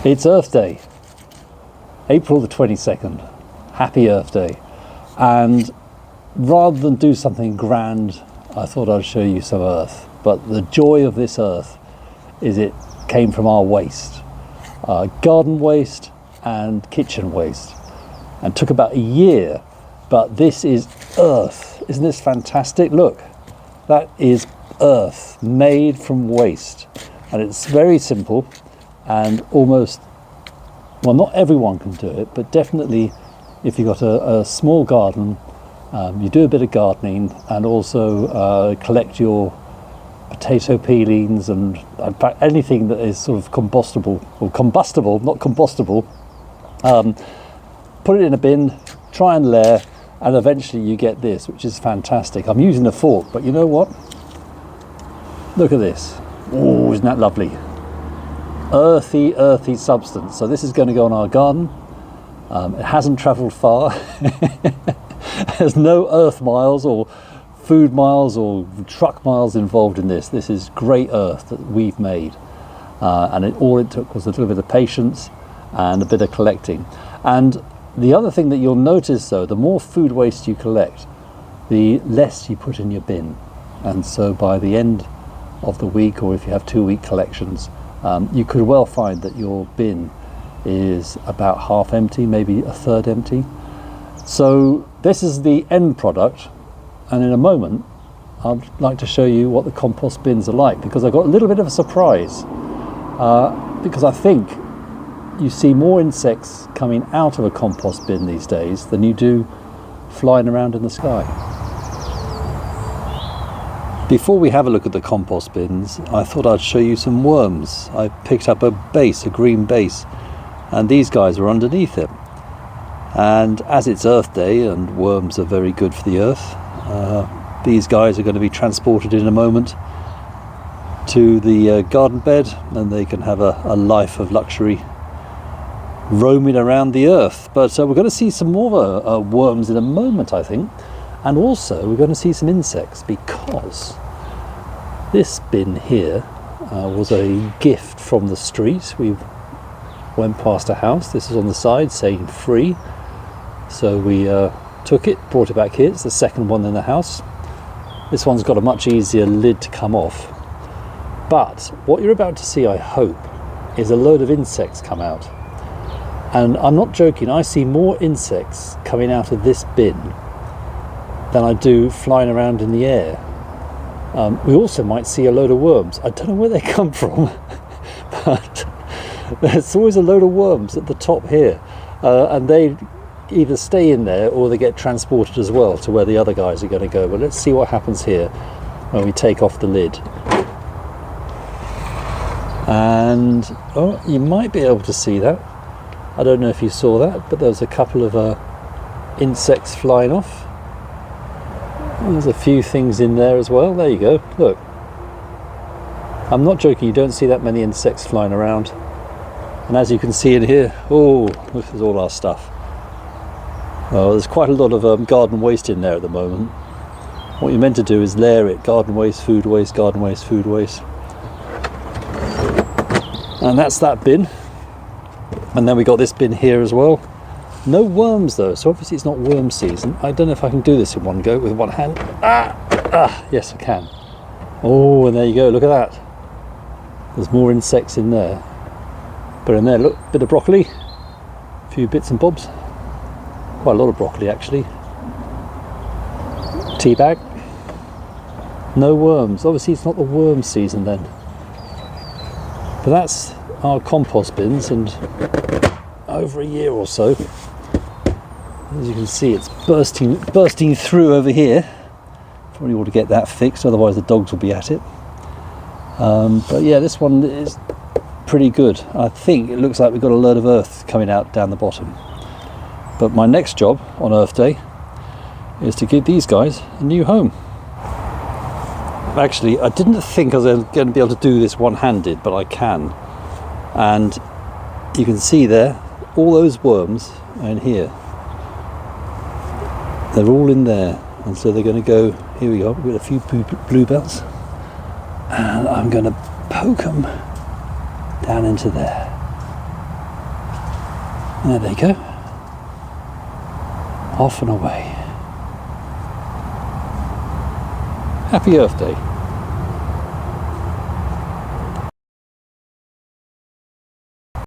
It's Earth Day, April the 22nd. Happy Earth Day. And rather than do something grand, I thought I'd show you some earth. But the joy of this earth is it came from our waste, garden waste and kitchen waste, and took about a year. But this is earth. Isn't this fantastic? Look, that is earth made from waste. And it's very simple and almost, well, not everyone can do it, but definitely if you've got a small garden, you do a bit of gardening and also collect your potato peelings and in fact anything that is sort of compostable or combustible, not compostable, put it in a bin, try and layer, and eventually you get this, which is fantastic. I'm using a fork, but you know what? Look at this. Oh, isn't that lovely? Earthy substance. So this is going to go on our garden. It hasn't travelled far. There's no earth miles or food miles or truck miles involved in this. This is great earth that we've made. And all it took was a little bit of patience and a bit of collecting. And the other thing that you'll notice though, the more food waste you collect, the less you put in your bin. And so by the end of the week, or if you have 2-week collections, you could well find that your bin is about half empty, maybe a third empty. So this is the end product, and in a moment I'd like to show you what the compost bins are like, because I've got a little bit of a surprise, because I think you see more insects coming out of a compost bin these days than you do flying around in the sky. Before we have a look at the compost bins, I thought I'd show you some worms. I picked up a green base, and these guys are underneath it. And as it's Earth Day and worms are very good for the earth, these guys are going to be transported in a moment to the garden bed, and they can have a life of luxury roaming around the earth. But we're going to see some more worms in a moment, I think. And also we're going to see some insects, because this bin here was a gift from the street. We went past a house. This is on the side saying free. So we took it, brought it back here. It's the second one in the house. This one's got a much easier lid to come off. But what you're about to see, I hope, is a load of insects come out. And I'm not joking, I see more insects coming out of this bin than I do flying around in the air. We also might see a load of worms. I don't know where they come from, but there's always a load of worms at the top here, and they either stay in there or they get transported as well to where the other guys are going to go. But let's see what happens here when we take off the lid. And oh, you might be able to see that. I don't know if you saw that, but there's a couple of insects flying off. There's a few things in there as well. There you go, look. I'm not joking, you don't see that many insects flying around. And as you can see in here, oh, this is all our stuff. Oh, there's quite a lot of garden waste in there at the moment. What you're meant to do is layer it: garden waste, food waste, garden waste, food waste. And that's that bin. And then we got this bin here as well. No worms though, so obviously it's not worm season. I don't know if I can do this in one go with one hand. Yes I can. Oh, and there you go, look at that. There's more insects in there. But in there, look, bit of broccoli, a few bits and bobs. Quite a lot of broccoli actually. Tea bag. No worms, obviously it's not the worm season then. But that's our compost bins, and over a year or so, as you can see, it's bursting through over here. Probably ought to get that fixed, otherwise the dogs will be at it. But yeah, this one is pretty good. I think it looks like we've got a load of earth coming out down the bottom. But my next job on Earth Day is to give these guys a new home. Actually, I didn't think I was going to be able to do this one-handed, but I can. And you can see there, all those worms are in here. They're all in there, and so they're going to go, here we go, we've got a few bluebells, and I'm going to poke them down into there. There they go. Off and away. Happy Earth Day.